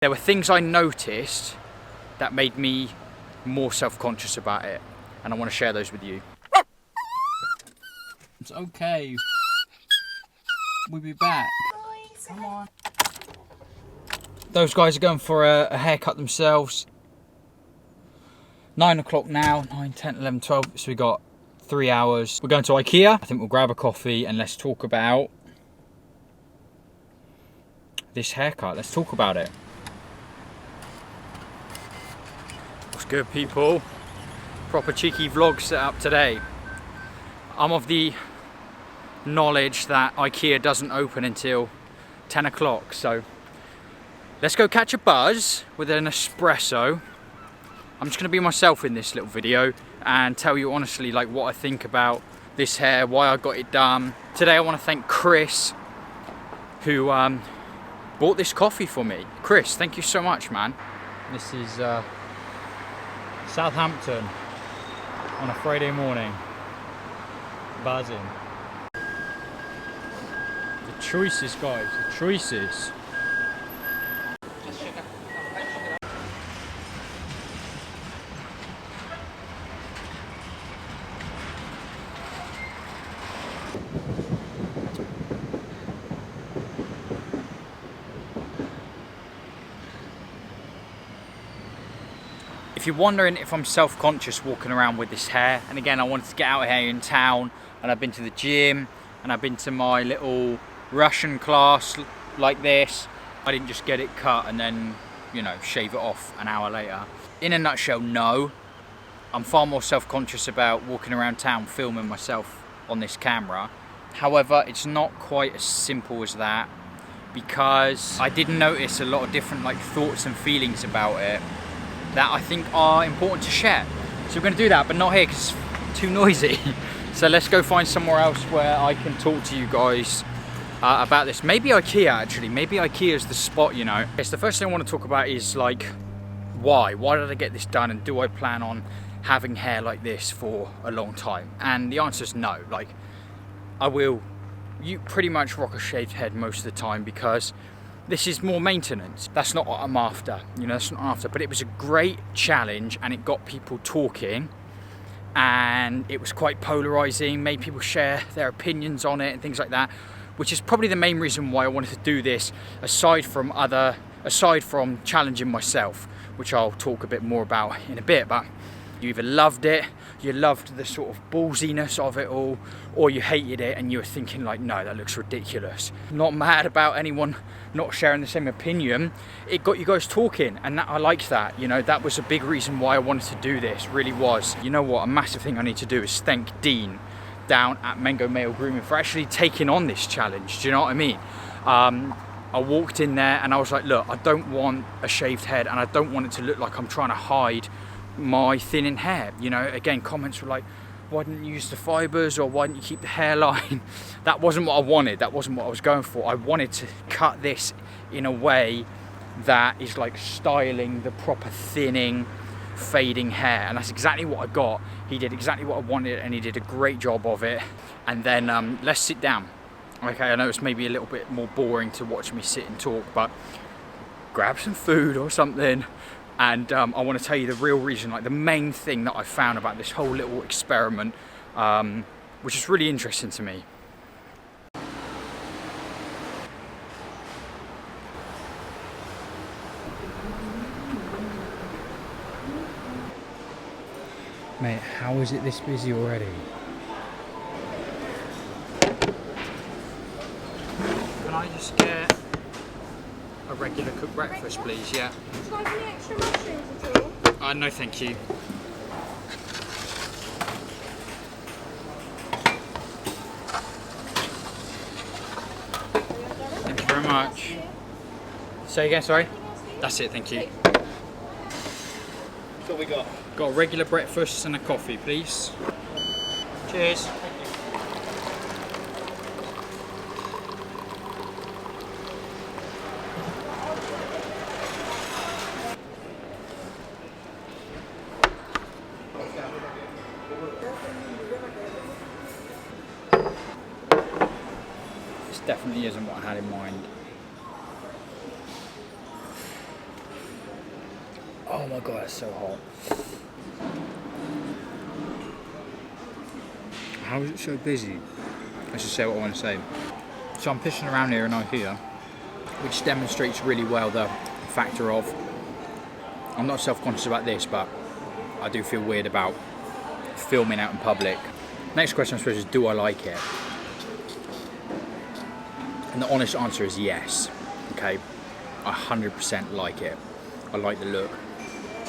There were things I noticed that made me more self-conscious about it, and I want to share those with you. It's okay. We'll be back. Come on. Those guys are going for a haircut themselves. 9 o'clock now, 9, 10, 11, 12, so we got 3 hours. We're going to Ikea. I think we'll grab a coffee and let's talk about this haircut. Let's talk about it. What's good, people? Proper cheeky vlog set up today. I'm of the knowledge that Ikea doesn't open until 10 o'clock, so let's go catch a buzz with an espresso. I'm just gonna be myself in this little video and tell you honestly like what I think about this hair, why I got it done. Today I want to thank Chris who bought this coffee for me. Chris, thank you so much, man. This is Southampton on a Friday morning. Buzzing. The choices, guys, the choices. If you're wondering if I'm self-conscious walking around with this hair, and again I wanted to get out here in town, and I've been to the gym and I've been to my little Russian class like this. I didn't just get it cut and then, you know, shave it off an hour later. In a nutshell, no. I'm far more self-conscious about walking around town filming myself on this camera. However, it's not quite as simple as that, because I did notice a lot of different like thoughts and feelings about it that I think are important to share. So we're going to do that, but not here because it's too noisy. So let's go find somewhere else where I can talk to you guys about this. Maybe Ikea, actually. Maybe Ikea is the spot, you know. Yes, the first thing I want to talk about is like, why? Why did I get this done, and do I plan on having hair like this for a long time? And the answer is no. Like, I will pretty much rock a shaved head most of the time, because this is more maintenance. That's not what I'm after, you know, that's not what I'm after. But it was a great challenge and it got people talking, and it was quite polarizing, made people share their opinions on it and things like that, which is probably the main reason why I wanted to do this, aside from challenging myself, which I'll talk a bit more about in a bit. But you either loved it, you loved the sort of ballsiness of it all, or you hated it and you were thinking like, no, that looks ridiculous. Not mad about anyone not sharing the same opinion. It got you guys talking, and I liked that. You know, that was a big reason why I wanted to do this, really was. You know what, a massive thing I need to do is thank Dean down at Mango Male Grooming for actually taking on this challenge. Do you know what I mean? I walked in there and I was like, look, I don't want a shaved head, and I don't want it to look like I'm trying to hide my thinning hair. You know, again, comments were like, why didn't you use the fibers, or why didn't you keep the hairline? That wasn't what I wanted. That wasn't what I was going for. I wanted to cut this in a way that is like styling the proper thinning, fading hair, and that's exactly what I got. He did exactly what I wanted, and he did a great job of it. And then let's sit down. Okay, I know it's maybe a little bit more boring to watch me sit and talk, but grab some food or something. And I want to tell you the real reason, like the main thing that I found about this whole little experiment, which is really interesting to me. Mate, how is it this busy already? Can I just get a regular cooked breakfast, please? Yeah. Would you like any extra mushrooms at all? No, thank you. Thank you very much. Say again, sorry? That's it, thank you. What we got? Got a regular breakfast and a coffee, please. Cheers. This definitely isn't what I had in mind. Oh my god, it's so hot. How is it so busy? Let's just say what I want to say. So I'm pissing around here in Ikea, which demonstrates really well the factor of, I'm not self-conscious about this, but I do feel weird about filming out in public. Next question I suppose is, do I like it? And the honest answer is yes. Okay, I 100% like it. I like the look.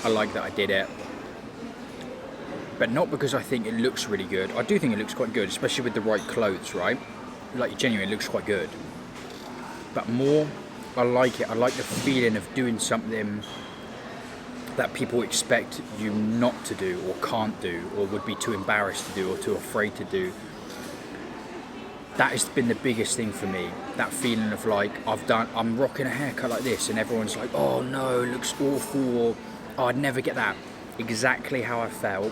I like that I did it. But not because I think it looks really good. I do think it looks quite good, especially with the right clothes, right? Like, genuinely, it looks quite good. But more, I like it. I like the feeling of doing something that people expect you not to do, or can't do, or would be too embarrassed to do, or too afraid to do. That has been the biggest thing for me. That feeling of like, I'm rocking a haircut like this, and everyone's like, oh no, it looks awful, or oh, I'd never get that. Exactly how I felt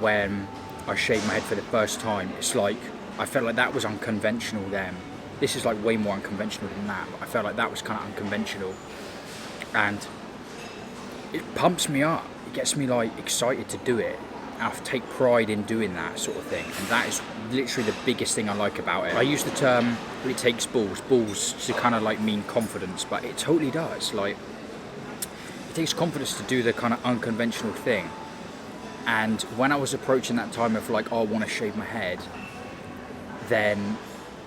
when I shaved my head for the first time. It's like, I felt like that was unconventional then. This is like way more unconventional than that, but I felt like that was kind of unconventional. And it pumps me up. It gets me like excited to do it. I take pride in doing that sort of thing, and that is literally the biggest thing I like about it. I use the term, it takes balls to kind of like mean confidence, but it totally does. Like, it takes confidence to do the kind of unconventional thing. And when I was approaching that time of like, oh, I want to shave my head, then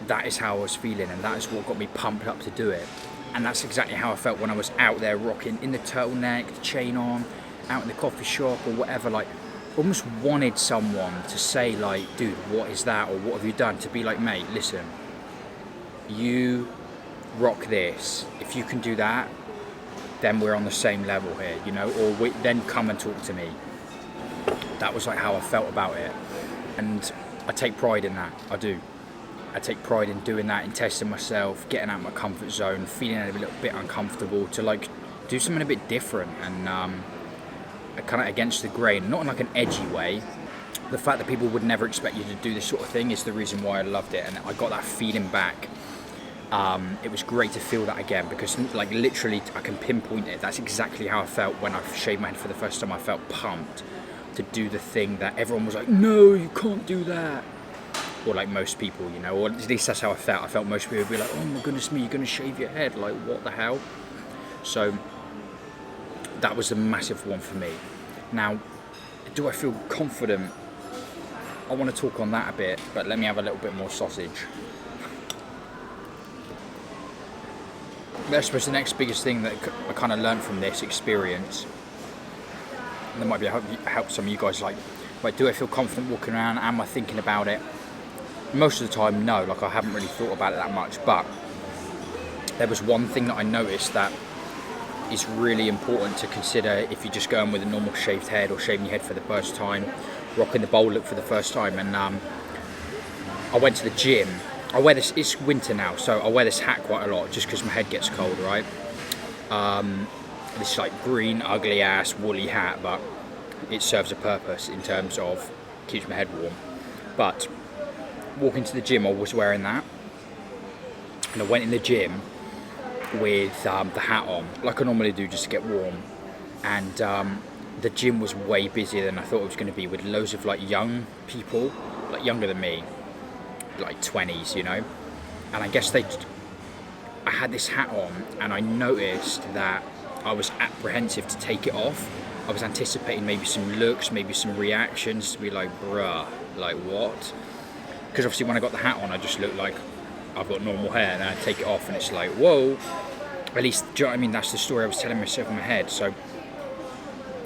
that is how I was feeling, and that is what got me pumped up to do it. And that's exactly how I felt when I was out there rocking in the turtleneck, the chain on, out in the coffee shop or whatever. Like, almost wanted someone to say like, dude, what is that, or what have you done? To be like, mate, listen, you rock this. If you can do that, then we're on the same level here, you know, or then come and talk to me. That was like how I felt about it, and I take pride in that. I do. I take pride in doing that, in testing myself, getting out of my comfort zone, feeling a little bit uncomfortable, to like do something a bit different and kind of against the grain, not in like an edgy way. The fact that people would never expect you to do this sort of thing is the reason why I loved it, and I got that feeling back. It was great to feel that again, because like literally I can pinpoint it. That's exactly how I felt when I shaved my head for the first time. I felt pumped to do the thing that everyone was like, no, you can't do that. Or like most people, you know, or at least that's how I felt. I felt most people would be like, oh my goodness me, you're going to shave your head, like what the hell? So that was a massive one for me. Now, do I feel confident? I want to talk on that a bit, but let me have a little bit more sausage. I suppose the next biggest thing that I kind of learned from this experience, and that might be help some of you guys, like, do I feel confident walking around? Am I thinking about it? Most of the time, no, like I haven't really thought about it that much, but there was one thing that I noticed that is really important to consider if you're just going with a normal shaved head, or shaving your head for the first time, rocking the bowl look for the first time. And I went to the gym. I wear this, it's winter now, so I wear this hat quite a lot just because my head gets cold, right? This like green, ugly ass, woolly hat, but it serves a purpose in terms of keeps my head warm. But walking to the gym, I was wearing that, and I went in the gym with the hat on, like I normally do, just to get warm. And the gym was way busier than I thought it was going to be, with loads of like young people, like younger than me, like 20s, you know. And I guess I had this hat on, and I noticed that I was apprehensive to take it off. I was anticipating maybe some looks, maybe some reactions, to be like, bruh, like what? Because obviously when I got the hat on, I just looked like I've got normal hair, and I take it off and it's like, whoa. At least, do you know what I mean? That's the story I was telling myself in my head. So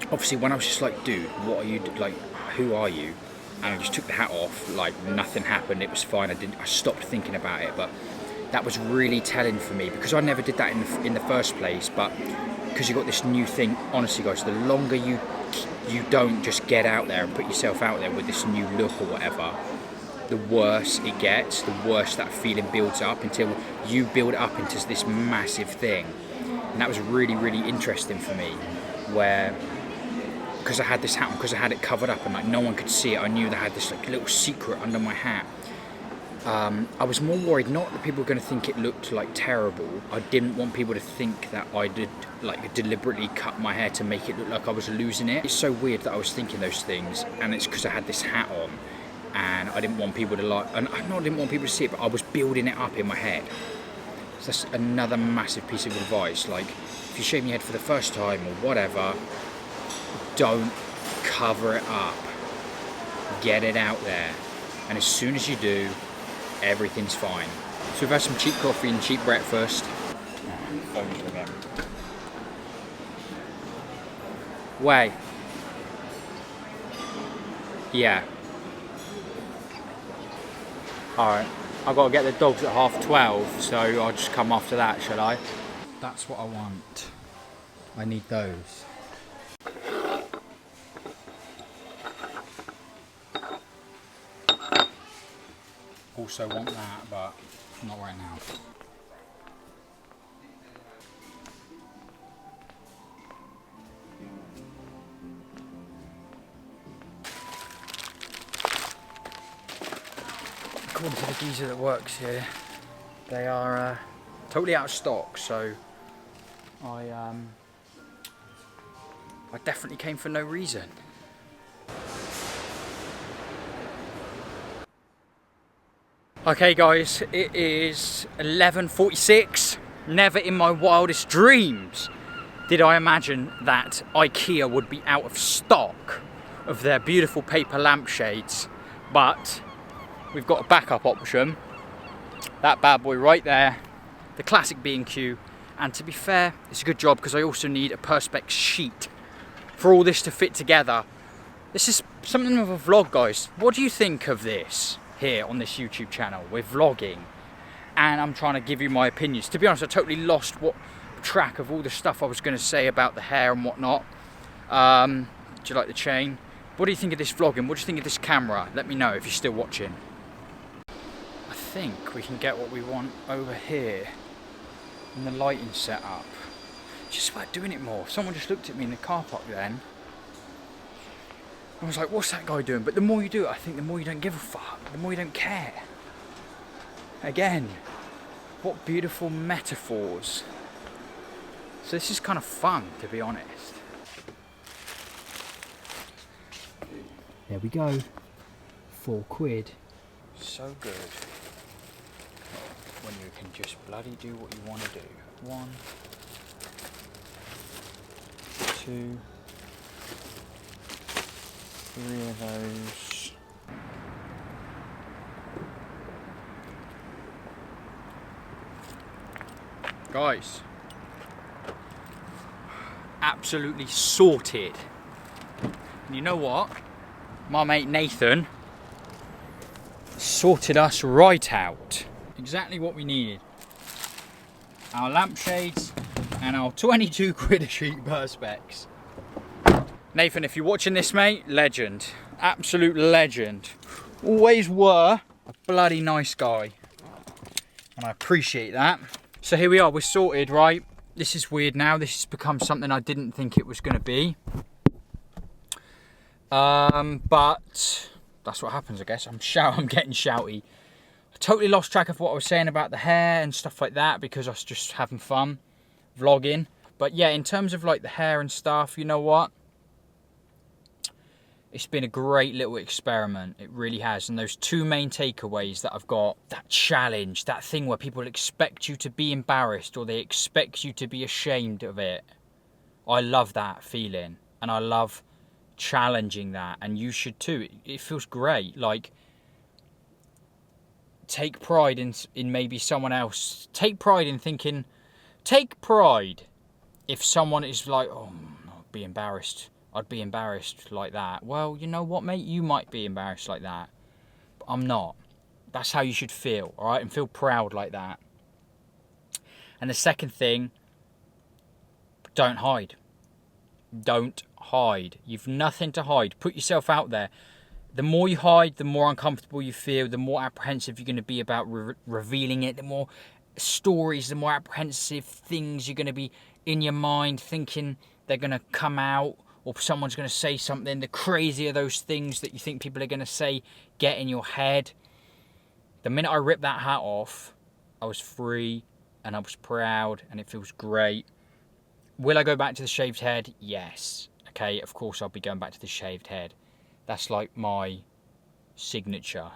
obviously when I was just like, dude, what are you, like, who are you? And I just took the hat off, like nothing happened, it was fine. I stopped thinking about it. But that was really telling for me, because I never did that in the first place. But because you got this new thing, honestly guys, the longer you don't just get out there and put yourself out there with this new look or whatever, the worse it gets, the worse that feeling builds up, until you build it up into this massive thing. And that was really, really interesting for me, where, because I had this hat on, because I had it covered up and like no one could see it, I knew that I had this like little secret under my hat. I was more worried not that people were going to think it looked like terrible. I didn't want people to think that I did like deliberately cut my hair to make it look like I was losing it. It's so weird that I was thinking those things, and it's because I had this hat on, and I didn't want people to didn't want people to see it, but I was building it up in my head. So that's another massive piece of advice. Like, if you shave your head for the first time or whatever, don't cover it up. Get it out there, and as soon as you do, everything's fine. So we've had some cheap coffee and cheap breakfast. Phone's ringing. Way. Yeah. Alright. I've got to get the dogs at 12:30, so I'll just come after that, shall I? That's what I want. I need those. Also want that, but not right now. According to the geezer that works here, they are totally out of stock, so I definitely came for no reason. Okay guys, it is 11:46. Never in my wildest dreams did I imagine that Ikea would be out of stock of their beautiful paper lampshades, but we've got a backup option. That bad boy right there, the classic B&Q, and to be fair, it's a good job because I also need a perspex sheet for all this to fit together. This is something of a vlog, guys. What do you think of this? Here on this YouTube channel, we're vlogging and I'm trying to give you my opinions. To be honest, I totally lost track of all the stuff I was going to say about the hair and whatnot. Do you like the chain? What do you think of this vlogging? What do you think of this camera? Let me know if you're still watching. I think we can get what we want over here in the lighting setup. Just about doing it more. Someone just looked at me in the car park then. I was like, what's that guy doing? But the more you do it, I think the more you don't give a fuck, the more you don't care. Again, what beautiful metaphors. So this is kind of fun, to be honest. There we go. £4. So good. When you can just bloody do what you want to do. 1, 2, 3 of those. Guys, absolutely sorted. And you know what? My mate Nathan sorted us right out. Exactly what we needed. Our lampshades and our 22 quid a sheet perspex. Nathan, if you're watching this, mate, legend. Absolute legend. Always were a bloody nice guy. And I appreciate that. So here we are, we're sorted, right? This is weird now. This has become something I didn't think it was going to be. But that's what happens, I guess. I'm getting shouty. I totally lost track of what I was saying about the hair and stuff like that because I was just having fun vlogging. But yeah, in terms of like the hair and stuff, you know what? It's been a great little experiment, it really has. And those two main takeaways that I've got, that challenge, that thing where people expect you to be embarrassed or they expect you to be ashamed of it. I love that feeling and I love challenging that, and you should too. It feels great. Like, take pride in maybe someone else. Take pride in thinking, take pride if someone is like, oh, I'd be embarrassed like that. Well, you know what, mate? You might be embarrassed like that. But I'm not. That's how you should feel, all right? And feel proud like that. And the second thing, don't hide. Don't hide. You've nothing to hide. Put yourself out there. The more you hide, the more uncomfortable you feel, the more apprehensive you're going to be about revealing it, the more stories, the more apprehensive things you're going to be in your mind thinking they're going to come out, or someone's going to say something. The crazier those things that you think people are going to say get in your head. The minute I ripped that hat off, I was free and I was proud and it feels great. Will I go back to the shaved head? Yes. Okay, of course I'll be going back to the shaved head. That's like my signature.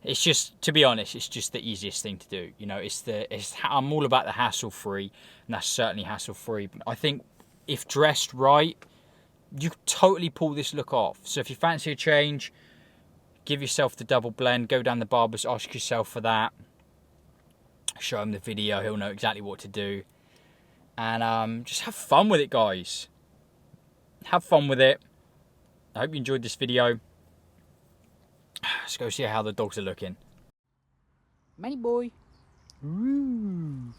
It's just, to be honest, it's just the easiest thing to do. You know, I'm all about the hassle-free, and that's certainly hassle-free. But I think if dressed right, you could totally pull this look off. So if you fancy a change, give yourself the double blend, go down the barber's, ask yourself for that. Show him the video, he'll know exactly what to do. And just have fun with it, guys. Have fun with it. I hope you enjoyed this video. Let's go see how the dogs are looking. Manny boy. Ooh.